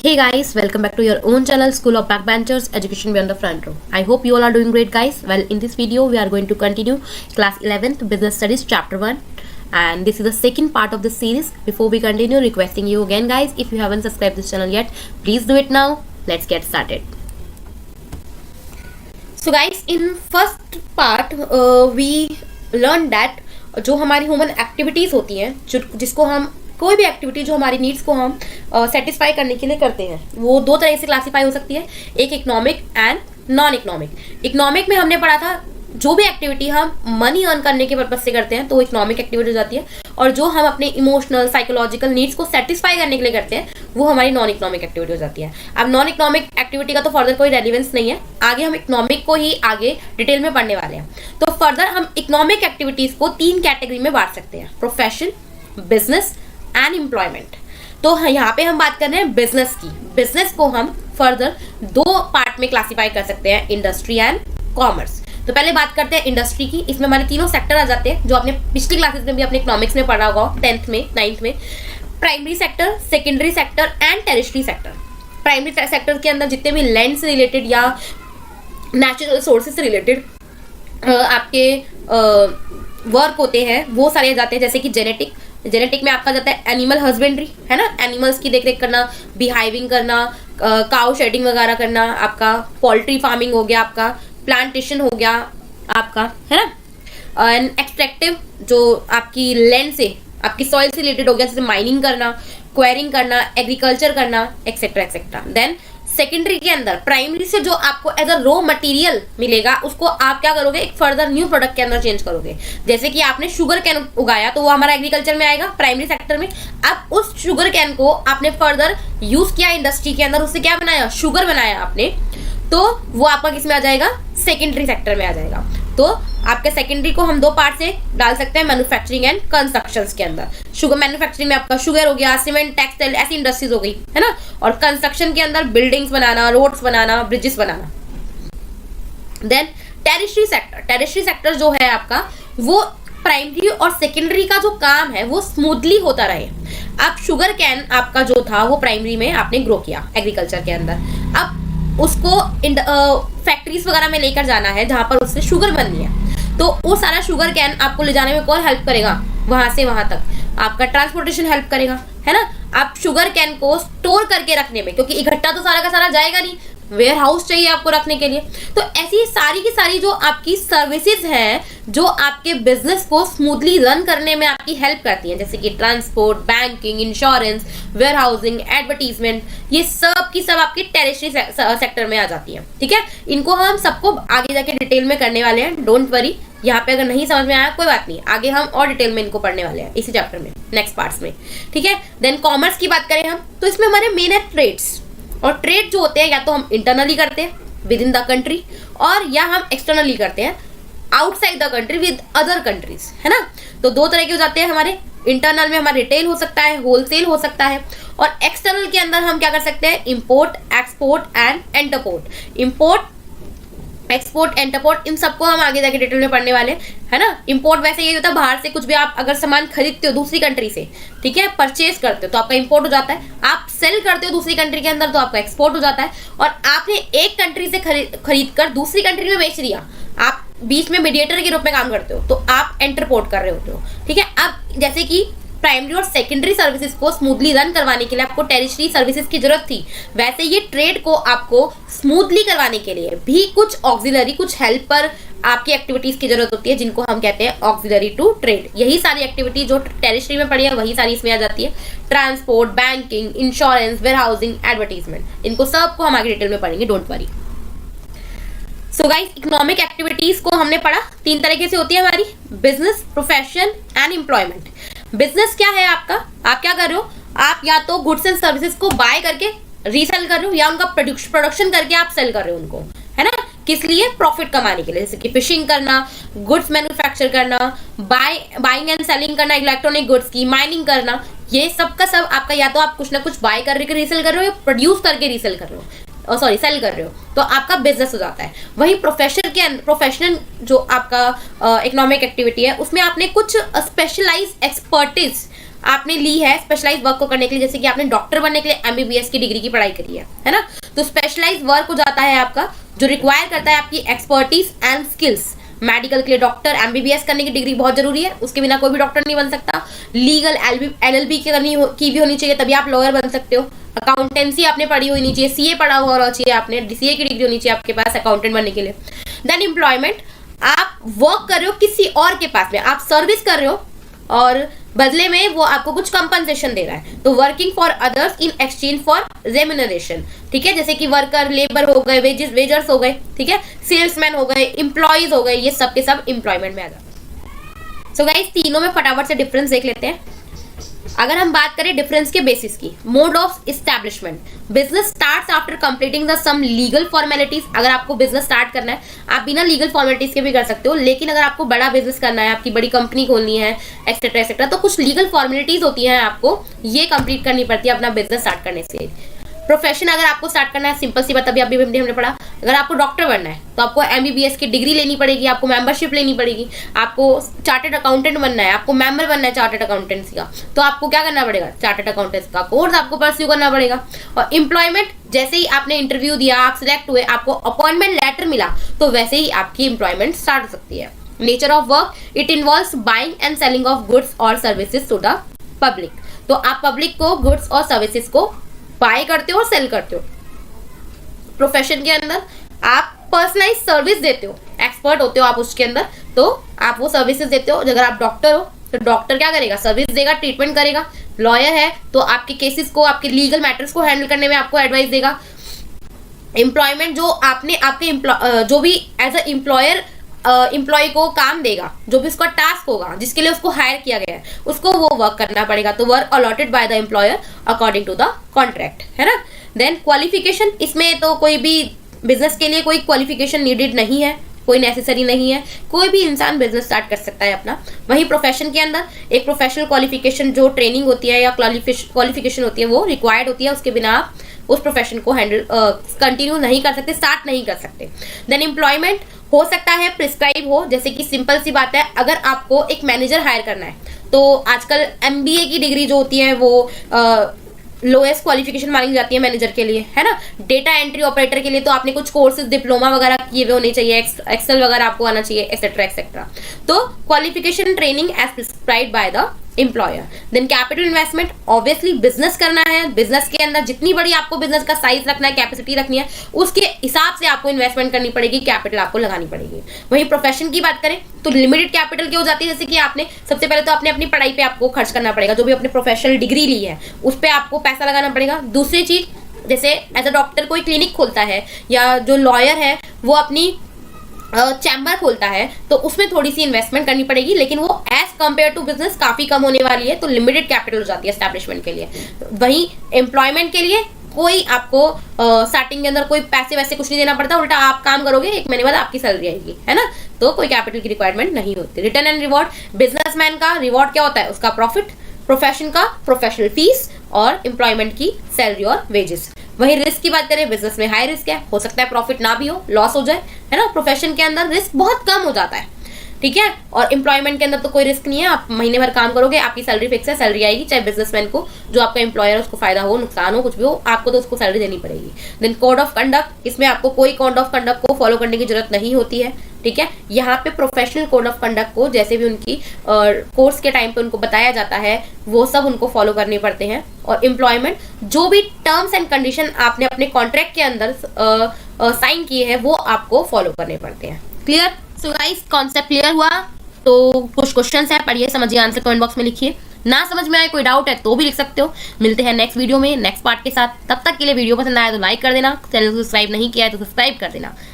Hey guys, welcome back to your own channel School of Backbenchers Education Beyond the Front Row. I hope you all are doing great guys. Well, in this video we are going to continue class 11th Business Studies chapter 1 and this is the second part of the series. Before we continue, requesting you again guys, if you haven't subscribed this channel yet, please do it now. Let's get started. So guys, in first part we learned that जो हमारी human activities होती हैं, जिसको हम कोई भी activity जो हमारी नीड्स को हम सेटिस्फाई करने के लिए करते हैं, वो दो तरह से क्लासीफाई हो सकती है, एक economic and non economic. Economic में हमने पढ़ा था जो भी एक्टिविटी हम मनी अर्न करने के पर्पज से करते हैं तो वो इकोनॉमिक एक्टिविटी हो जाती है, और जो हम अपने इमोशनल साइकोलॉजिकल नीड्स को सेटिस्फाई करने के लिए करते हैं वो हमारी नॉन इकोनॉमिक एक्टिविटी हो जाती है। अब नॉन इकोनॉमिक एक्टिविटी का तो फर्दर कोई रेलिवेंस नहीं है, आगे हम इकोनॉमिक को ही आगे डिटेल में पढ़ने वाले हैं। तो फर्दर हम इकोनॉमिक एक्टिविटीज को 3 कैटेगरी में बांट सकते हैं, प्रोफेशन, बिजनेस एंड एम्प्लॉयमेंट। तो यहाँ पे हम बात कर रहे हैं बिजनेस की। बिजनेस को हम फर्दर 2 पार्ट में क्लासीफाई कर सकते हैं, इंडस्ट्री एंड कॉमर्स। तो पहले बात करते हैं इंडस्ट्री की। इसमें हमारे तीनों सेक्टर आ जाते हैं जो आपने पिछली क्लासेस में भी अपने इकोनॉमिक्स में पढ़ा होगा, 10th में 9th में। Primary sector, secondary sector and territory sector. Primary sector के अंदर जितने भी लैंड से रिलेटेड या नेचुरल रिसोर्सेज से रिलेटेड आपके वर्क होते हैं वो सारे आ जाते हैं, जैसे कि जेनेटिक में आपका जाता है एनिमल हस्बेंड्री, है ना, एनिमल्स की देखरेख करना, बिहाइविंग करना, काउ शेडिंग वगैरह करना, आपका पोल्ट्री फार्मिंग हो गया, आपका प्लांटेशन हो गया आपका, है ना। एंड एक्सट्रैक्टिव जो आपकी लैंड से, आपकी सॉइल से रिलेटेड हो गया, जैसे माइनिंग करना, क्वेरिंग करना, एग्रीकल्चर करना, एक्सेट्रा एक्सेट्रा। देन सेकेंडरी के अंदर प्राइमरी से जो आपको एज अ रॉ मटेरियल मिलेगा उसको आप क्या करोगे, एक फर्दर न्यू प्रोडक्ट के अंदर चेंज करोगे। जैसे कि आपने शुगर कैन उगाया तो वो हमारा एग्रीकल्चर में आएगा, प्राइमरी सेक्टर में। अब उस शुगर कैन को आपने फर्दर यूज किया इंडस्ट्री के अंदर, उससे क्या बनाया, शुगर बनाया आपने, तो वो आपका किस में आ जाएगा, सेकेंडरी सेक्टर में आ जाएगा। तो आपके सेकेंडरी को हम 2 पार्ट से डाल सकते हैं, मैन्युफैक्चरिंग एंड कंस्ट्रक्शंस के अंदर। शुगर मैन्युफैक्चरिंग में आपका शुगर हो गया, सीमेंट, टेक्सटाइल, ऐसी इंडस्ट्रीज हो गई, है ना। और कंस्ट्रक्शन के अंदर बिल्डिंग्स बनाना, रोड्स बनाना, ब्रिजेस बनाना। Then territory sector. Territory sector जो है आपका, वो प्राइमरी और सेकेंडरी का जो काम है वो स्मूथली होता रहे। अब शुगर कैन आपका जो था वो प्राइमरी में आपने ग्रो किया एग्रीकल्चर के अंदर, अब उसको फैक्ट्रीज वगैरह में लेकर जाना है जहां पर उससे शुगर बननी है, तो वो सारा शुगर कैन आपको ले जाने में कौन हेल्प करेगा, वहां से वहां तक आपका ट्रांसपोर्टेशन हेल्प करेगा, है ना। आप शुगर कैन को स्टोर करके रखने में, क्योंकि इकट्ठा तो सारा का सारा जाएगा नहीं, वेयर हाउस चाहिए आपको रखने के लिए। तो ऐसी सारी की सारी जो आपकी सर्विसेज हैं जो आपके बिजनेस को स्मूथली रन करने में आपकी हेल्प करती हैं, जैसे कि transport, banking, insurance, warehousing, advertisement, ये सब की सब आपकी टेरिटरी सेक्टर में आ जाती है। ठीक है, इनको हम सबको आगे जाके डिटेल में करने वाले हैं, डोंट वरी। यहाँ पे अगर नहीं समझ में आया कोई बात नहीं, आगे हम और डिटेल में इनको पढ़ने वाले हैं इसी चैप्टर में, नेक्स्ट पार्ट्स में। ठीक है, देन कॉमर्स की बात करें हम, तो इसमें हमारे मेन है ट्रेड्स। और ट्रेड जो होते हैं या तो हम इंटरनली करते हैं विद इन द कंट्री, और या हम एक्सटर्नली करते हैं outside the country with other countries, है ना। तो 2 तरह के हो जाते हैं हमारे। इंटरनल में हमारा रिटेल हो सकता है, होलसेल हो सकता है, और एक्सटर्नल के अंदर हम क्या कर सकते हैं, import, export and entrepot. Import, export, entrepot, इन सबको हम आगे जाके डिटेल में पढ़ने वाले हैं, है ना। इंपोर्ट वैसे ये होता है बाहर से कुछ भी आप अगर सामान खरीदते हो दूसरी कंट्री से, ठीक है, परचेज करते हो तो आपका इंपोर्ट हो जाता है। आप सेल करते हो दूसरी कंट्री के अंदर तो आपका एक्सपोर्ट हो जाता है। और आपने एक कंट्री से खरीद कर दूसरी कंट्री में बेच दिया, आप बीच में मीडिएटर के रूप में काम करते हो, तो आप एंटरपोर्ट कर रहे होते हो। ठीक है, अब जैसे कि प्राइमरी और सेकेंडरी सर्विसेज को स्मूथली रन करवाने के लिए आपको टेरिटरी सर्विसेज की जरूरत थी, वैसे ये ट्रेड को आपको स्मूथली करवाने के लिए भी कुछ ऑक्सिलरी, कुछ हेल्पर आपकी एक्टिविटीज की जरूरत होती है, जिनको हम कहते हैं ऑक्सिलरी टू ट्रेड। यही सारी एक्टिविटी जो टेरिटरी में पड़ी है वही सारी इसमें आ जाती है, transport, banking, insurance, warehousing, advertisement, इनको सबको हम आगे डिटेल में पढ़ेंगे, don't worry. So guys, economic activities को हमने पढ़ा 3 तरीके से होती है हमारी, business, profession and employment. Business क्या है आपका, आप क्या कर रहे हो, आप या तो गुड्स एंड सर्विसेज को बाय करके रीसेल कर रहे हो, या उनका प्रोडक्शन करके आप सेल कर रहे हो उनको, है ना। किस लिए, प्रॉफिट कमाने के लिए, जैसे कि फिशिंग करना, गुड्स मैन्युफैक्चर करना, बाइंग एंड सेलिंग करना, इलेक्ट्रॉनिक गुड्स की माइनिंग करना, ये सब का सब आपका या तो आप कुछ ना कुछ बाय करके रीसेल कर रहे हो या प्रोड्यूस करके रीसेल कर रहे हो, सेल कर रहे हो, तो आपका बिजनेस हो जाता है। वही प्रोफेशनल जो आपका इकोनॉमिक एक्टिविटी है उसमें आपने कुछ स्पेशलाइज एक्सपर्टीज आपने ली है स्पेशलाइज वर्क को करने के लिए, जैसे कि आपने डॉक्टर बनने के लिए एमबीबीएस की डिग्री की पढ़ाई करी है ना, तो स्पेशलाइज वर्क हो जाता है आपका जो रिक्वायर करता है आपकी एक्सपर्टीज एंड स्किल्स। मेडिकल के लिए डॉक्टर एमबीबीएस करने की डिग्री बहुत जरूरी है, उसके बिना कोई भी डॉक्टर नहीं बन सकता। लीगल एलएलबी की भी होनी चाहिए, तभी आप लॉयर बन सकते हो। अकाउंटेंसी आपने पढ़ी होनी चाहिए, सीए पढ़ा हुआ होना चाहिए आपने, डीसीए की डिग्री होनी चाहिए आपके पास अकाउंटेंट बनने के लिए। देन एम्प्लॉयमेंट, आप वर्क कर रहे हो किसी और के पास में, आप सर्विस कर रहे हो और बदले में वो आपको कुछ कंपनसेशन दे रहा है, तो working for others in exchange for remuneration, ठीक है, जैसे कि वर्कर, लेबर हो गए, वेजर्स हो गए, ठीक है, सेल्समैन हो गए, एम्प्लॉयज हो गए, ये सब के सब एम्प्लॉयमेंट में आ जाते हैं। सो गाइस तीनों में फटाफट से डिफरेंस देख लेते हैं। अगर हम बात करें डिफरेंस के बेसिस की, mode of establishment, business starts after completing the some legal formalities. अगर आपको बिजनेस स्टार्ट करना है, आप बिना लीगल फॉर्मेलिटीज के भी कर सकते हो, लेकिन अगर आपको बड़ा बिजनेस करना है, आपकी बड़ी कंपनी खोलनी है एक्सेट्रा एक्सेट्रा, तो कुछ लीगल फॉर्मेलिटीज होती हैं, आपको ये कंप्लीट करनी पड़ती है अपना बिजनेस स्टार्ट करने से। प्रोफेशन अगर आपको स्टार्ट करना है, सिंपल सी बात, अभी हमने पढ़ा, अगर आपको डॉक्टर बनना है तो आपको एमबीबीएस की डिग्री लेनी पड़ेगी, आपको मेंबरशिप लेनी पड़ेगी। आपको चार्टर्ड अकाउंटेंट बनना है, आपको मेंबर बनना है चार्टर्ड अकाउंटेंसी का, तो आपको क्या करना पड़ेगा, चार्टर्ड अकाउंटेंसी का कोर्स आपको परस्यू करना पड़ेगा। और एम्प्लॉयमेंट, जैसे ही आपने इंटरव्यू दिया, आप सिलेक्ट हुए, आपको अपॉइंटमेंट लेटर मिला, तो वैसे ही आपकी एम्प्लॉयमेंट स्टार्ट हो सकती है। Nature of work, it involves buying and selling of goods और सर्विसेज टू द पब्लिक। तो आप पब्लिक को गुड्स और सर्विसेज को बाय करते हो और सेल करते हो। प्रोफेशन के अंदर आप पर्सनलाइज सर्विस देते हो, एक्सपर्ट होते हो आप उसके अंदर, तो आप वो सर्विसेज देते हो। अगर आप डॉक्टर हो तो डॉक्टर क्या करेगा, सर्विस देगा, ट्रीटमेंट करेगा। लॉयर है तो आपके केसेस को, आपके लीगल मैटर्स को हैंडल करने में आपको एडवाइस देगा। एम्प्लॉयमेंट, जो आपने आपके जो भी एज अ एम्प्लॉयर एम्प्लॉय को काम देगा, जो भी उसका टास्क होगा, जिसके लिए उसको हायर किया गया है, उसको वो वर्क करना पड़ेगा। तो work allotted by the employer according to the contract, है ना। देन क्वालिफिकेशन, इसमें तो कोई भी बिजनेस के लिए कोई क्वालिफिकेशन नीडेड नहीं है, कोई नेसेसरी नहीं है, कोई भी इंसान बिजनेस स्टार्ट कर सकता है अपना। वहीं प्रोफेशन के अंदर एक प्रोफेशनल क्वालिफिकेशन, जो ट्रेनिंग होती है या क्वालिफिकेशन होती है, वो रिक्वायर्ड होती है, उसके बिना आप उस प्रोफेशन को हैंडल कंटिन्यू नहीं कर सकते, स्टार्ट नहीं कर सकते। देन एम्प्लॉयमेंट हो सकता है प्रिस्क्राइब हो, जैसे कि सिंपल सी बात है, अगर आपको एक मैनेजर हायर करना है तो आजकल एमबीए की डिग्री जो होती है वो लोएस्ट क्वालिफिकेशन मानी जाती है मैनेजर के लिए, है ना। डेटा एंट्री ऑपरेटर के लिए तो आपने कुछ कोर्सेज, डिप्लोमा वगैरह किए हुए होने चाहिए, एक्सेल वगैरह आपको आना चाहिए, एक्सेट्रा एक्सेट्रा। तो qualification training as prescribed by the employer. Then capital investment, obviously business करना है, बिजनेस के अंदर जितनी बड़ी आपको बिजनेस का साइज रखना है, कैपेसिटी रखनी है, उसके हिसाब से आपको इन्वेस्टमेंट करनी पड़ेगी, कैपिटल आपको लगानी पड़ेगी। वहीं प्रोफेशन की बात करें तो लिमिटेड कैपिटल की हो जाती है, जैसे कि आपने सबसे पहले तो आपने अपनी पढ़ाई पे आपको खर्च करना पड़ेगा, जो भी आपने प्रोफेशनल डिग्री ली है उस पर आपको पैसा लगाना पड़ेगा। दूसरी चीज, जैसे एज अ डॉक्टर कोई क्लिनिक खोलता है, या जो लॉयर है वो अपनी चैम्बर खोलता है, तो उसमें थोड़ी सी इन्वेस्टमेंट करनी पड़ेगी, लेकिन वो एज कंपेयर टू बिजनेस काफी कम होने वाली है, तो लिमिटेड कैपिटल हो जाती है एस्टैब्लिशमेंट के लिए। वहीं एम्प्लॉयमेंट के लिए कोई आपको स्टार्टिंग के अंदर कोई पैसे वैसे कुछ नहीं देना पड़ता, उल्टा आप काम करोगे, 1 महीने बाद आपकी सैलरी आएगी, है ना, तो कोई कैपिटल की रिक्वायरमेंट नहीं होती। रिटर्न एंड रिवॉर्ड, बिजनेसमैन का रिवॉर्ड क्या होता है, उसका प्रॉफिट, प्रोफेशन का प्रोफेशनल फीस, और एम्प्लॉयमेंट की सैलरी और वेजेस। वहीं रिस्क की बात करें, बिजनेस में हाई रिस्क है, हो सकता है प्रॉफिट ना भी हो, लॉस हो जाए, है ना। प्रोफेशन के अंदर रिस्क बहुत कम हो जाता है, ठीक है। और एम्प्लॉयमेंट के अंदर तो कोई रिस्क नहीं है, आप महीने भर काम करोगे, आपकी सैलरी फिक्स है, सैलरी आएगी, चाहे बिजनेसमैन को, जो आपका एम्प्लॉयर है, उसको फायदा हो, नुकसान हो, कुछ भी हो, आपको तो उसको सैलरी देनी पड़ेगी। देन कोड ऑफ कंडक्ट, इसमें आपको कोई कोड ऑफ कंडक्ट को फॉलो करने की जरूरत नहीं होती है, ठीक है। यहाँ पे प्रोफेशनल कोड ऑफ कंडक्ट को, जैसे भी उनकी कोर्स के टाइम पे उनको बताया जाता है, वो सब उनको फॉलो करने पड़ते हैं। और एम्प्लॉयमेंट, जो भी टर्म्स एंड कंडीशन आपने अपने कॉन्ट्रैक्ट के अंदर साइन किए हैं, वो आपको फॉलो करने पड़ते हैं। Clear? So guys, concept clear हुआ? तो कुछ क्वेश्चंस हैं, पढ़िए, समझिए, आंसर कमेंट बॉक्स में लिखिए। ना समझ में आए, कोई डाउट है तो भी लिख सकते हो। मिलते हैं नेक्स्ट वीडियो में नेक्स्ट पार्ट के साथ। तब तक के लिए वीडियो पसंद आया तो लाइक कर देना, चैनल को सब्सक्राइब नहीं किया है तो सब्सक्राइब कर देना।